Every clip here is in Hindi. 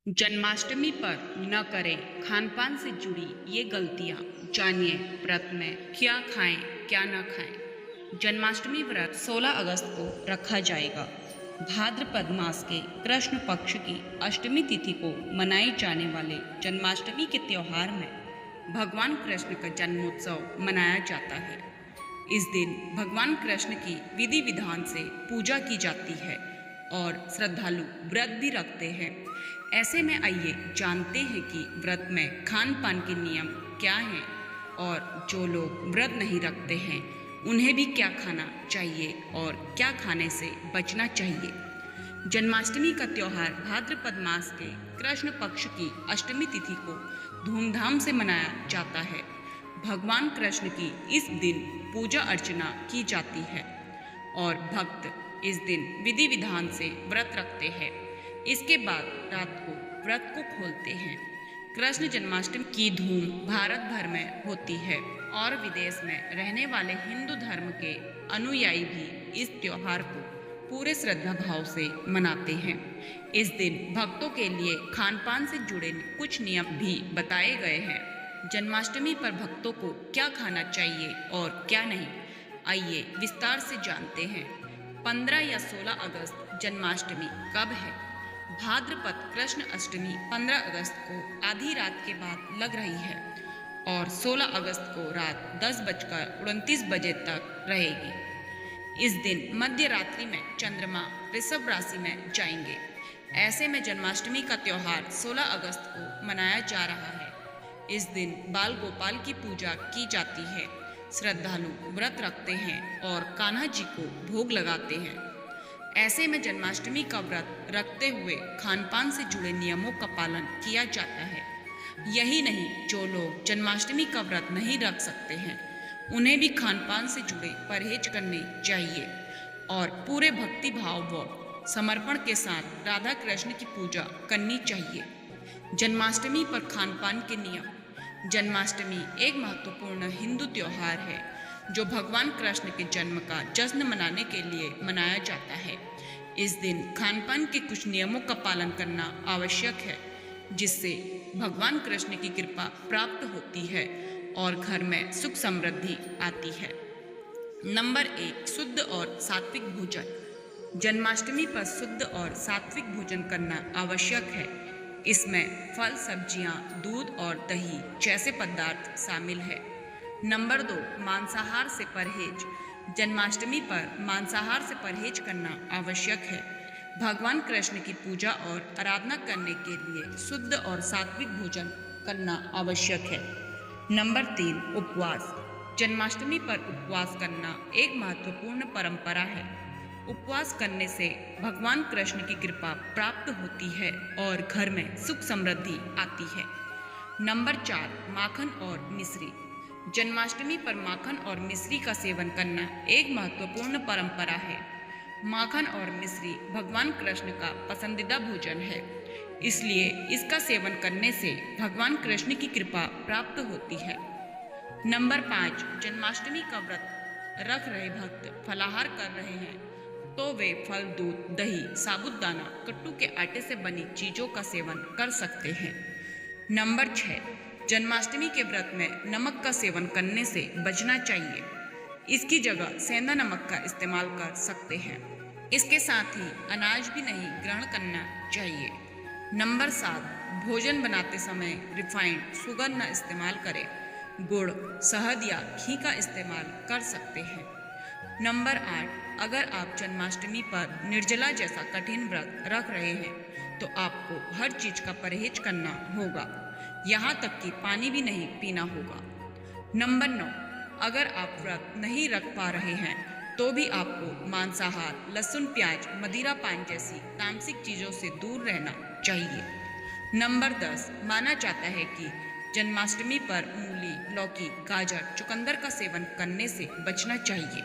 जन्माष्टमी पर न करें खान पान से जुड़ी ये गलतियाँ। जानिए व्रत में क्या खाएं क्या न खाएं। जन्माष्टमी व्रत 16 अगस्त को रखा जाएगा। भाद्रपद मास के कृष्ण पक्ष की अष्टमी तिथि को मनाए जाने वाले जन्माष्टमी के त्योहार में भगवान कृष्ण का जन्मोत्सव मनाया जाता है। इस दिन भगवान कृष्ण की विधि विधान से पूजा की जाती है और श्रद्धालु व्रत भी रखते हैं। ऐसे में आइए जानते हैं कि व्रत में खान पान के नियम क्या हैं और जो लोग व्रत नहीं रखते हैं उन्हें भी क्या खाना चाहिए और क्या खाने से बचना चाहिए। जन्माष्टमी का त्यौहार भाद्रपद मास के कृष्ण पक्ष की अष्टमी तिथि को धूमधाम से मनाया जाता है। भगवान कृष्ण की इस दिन पूजा अर्चना की जाती है और भक्त इस दिन विधि विधान से व्रत रखते हैं। इसके बाद रात को व्रत को खोलते हैं। कृष्ण जन्माष्टमी की धूम भारत भर में होती है और विदेश में रहने वाले हिंदू धर्म के अनुयायी भी इस त्योहार को पूरे श्रद्धा भाव से मनाते हैं। इस दिन भक्तों के लिए खान पान से जुड़े कुछ नियम भी बताए गए हैं। जन्माष्टमी पर भक्तों को क्या खाना चाहिए और क्या नहीं, आइए विस्तार से जानते हैं। 15 या 16 अगस्त जन्माष्टमी कब है? भाद्रपद कृष्ण अष्टमी 15 अगस्त को आधी रात के बाद लग रही है और 16 अगस्त को रात 10:29 बजे तक रहेगी। इस दिन मध्य रात्रि में चंद्रमा वृषभ राशि में जाएंगे। ऐसे में जन्माष्टमी का त्योहार 16 अगस्त को मनाया जा रहा है। इस दिन बाल गोपाल की पूजा की जाती है। श्रद्धालु व्रत रखते हैं और कान्हा जी को भोग लगाते हैं। ऐसे में जन्माष्टमी का व्रत रखते हुए खान पान से जुड़े नियमों का पालन किया जाता है। यही नहीं, जो लोग जन्माष्टमी का व्रत नहीं रख सकते हैं उन्हें भी खान पान से जुड़े परहेज करने चाहिए और पूरे भक्ति भाव व समर्पण के साथ राधा कृष्ण की पूजा करनी चाहिए। जन्माष्टमी पर खान पान के नियम। जन्माष्टमी एक महत्वपूर्ण हिंदू त्योहार है जो भगवान कृष्ण के जन्म का जश्न मनाने के लिए मनाया जाता है। इस दिन खान पान के कुछ नियमों का पालन करना आवश्यक है जिससे भगवान कृष्ण की कृपा प्राप्त होती है और घर में सुख समृद्धि आती है। नंबर 1, शुद्ध और सात्विक भोजन। जन्माष्टमी पर शुद्ध और सात्विक भोजन करना आवश्यक है। इसमें फल, सब्जियां, दूध और दही जैसे पदार्थ शामिल है। नंबर 2, मांसाहार से परहेज। जन्माष्टमी पर मांसाहार से परहेज करना आवश्यक है। भगवान कृष्ण की पूजा और आराधना करने के लिए शुद्ध और सात्विक भोजन करना आवश्यक है। नंबर 3, उपवास। जन्माष्टमी पर उपवास करना एक महत्वपूर्ण परंपरा है। उपवास करने से भगवान कृष्ण की कृपा प्राप्त होती है और घर में सुख समृद्धि आती है। नंबर 4, माखन और मिश्री। जन्माष्टमी पर माखन और मिश्री का सेवन करना एक महत्वपूर्ण परंपरा है। माखन और मिश्री भगवान कृष्ण का पसंदीदा भोजन है, इसलिए इसका सेवन करने से भगवान कृष्ण की कृपा प्राप्त होती है। नंबर 5, जन्माष्टमी का व्रत रख रहे भक्त फलाहार कर रहे हैं तो वे फल, दूध, दही, साबूदाना, कट्टू के आटे से बनी चीज़ों का सेवन कर सकते हैं। नंबर 6, जन्माष्टमी के व्रत में नमक का सेवन करने से बचना चाहिए। इसकी जगह सेंधा नमक का इस्तेमाल कर सकते हैं। इसके साथ ही अनाज भी नहीं ग्रहण करना चाहिए। नंबर 7, भोजन बनाते समय रिफाइंड शुगर न इस्तेमाल करें। गुड़, शहद या घी का इस्तेमाल कर सकते हैं। नंबर 8, अगर आप जन्माष्टमी पर निर्जला जैसा कठिन व्रत रख रहे हैं तो आपको हर चीज़ का परहेज करना होगा, यहाँ तक कि पानी भी नहीं पीना होगा। नंबर 9, अगर आप व्रत नहीं रख पा रहे हैं तो भी आपको मांसाहार, लहसुन, प्याज, मदिरा पान जैसी तामसिक चीज़ों से दूर रहना चाहिए। नंबर 10, माना जाता है कि जन्माष्टमी पर मूली, लौकी, गाजर, चुकंदर का सेवन करने से बचना चाहिए।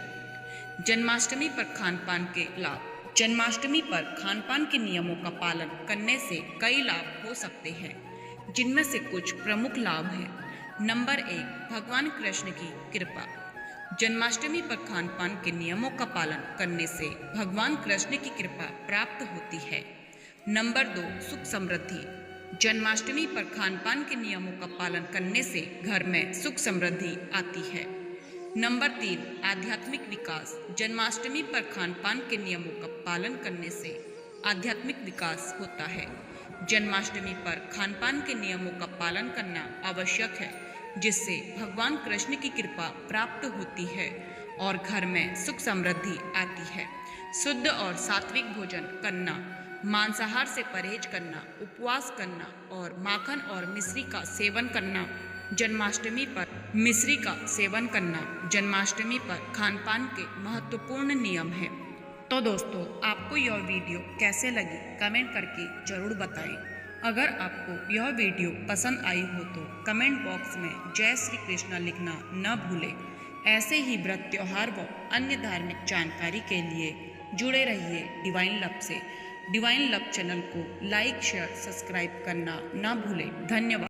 जन्माष्टमी पर खान पान के लाभ। जन्माष्टमी पर खान पान के नियमों का पालन करने से कई लाभ हो सकते हैं, जिनमें से कुछ प्रमुख लाभ हैं। नंबर 1, भगवान कृष्ण की कृपा। जन्माष्टमी पर खान पान के नियमों का पालन करने से भगवान कृष्ण की कृपा प्राप्त होती है। नंबर 2, सुख समृद्धि। जन्माष्टमी पर खान पान के नियमों का पालन करने से घर में सुख समृद्धि आती है। नंबर 3, आध्यात्मिक विकास। जन्माष्टमी पर खान पान के नियमों का पालन करने से आध्यात्मिक विकास होता है। जन्माष्टमी पर खान पान के नियमों का पालन करना आवश्यक है, जिससे भगवान कृष्ण की कृपा प्राप्त होती है और घर में सुख समृद्धि आती है। शुद्ध और सात्विक भोजन करना, मांसाहार से परहेज करना, उपवास करना और माखन और मिश्री का सेवन करना। जन्माष्टमी पर मिश्री का सेवन करना जन्माष्टमी पर खान पान के महत्वपूर्ण नियम है। तो दोस्तों, आपको यह वीडियो कैसे लगी कमेंट करके ज़रूर बताएं। अगर आपको यह वीडियो पसंद आई हो तो कमेंट बॉक्स में जय श्री कृष्ण लिखना न भूलें। ऐसे ही व्रत त्योहार व अन्य धार्मिक जानकारी के लिए जुड़े रहिए डिवाइन लव से। डिवाइन लव चैनल को लाइक शेयर सब्सक्राइब करना न भूलें। धन्यवाद।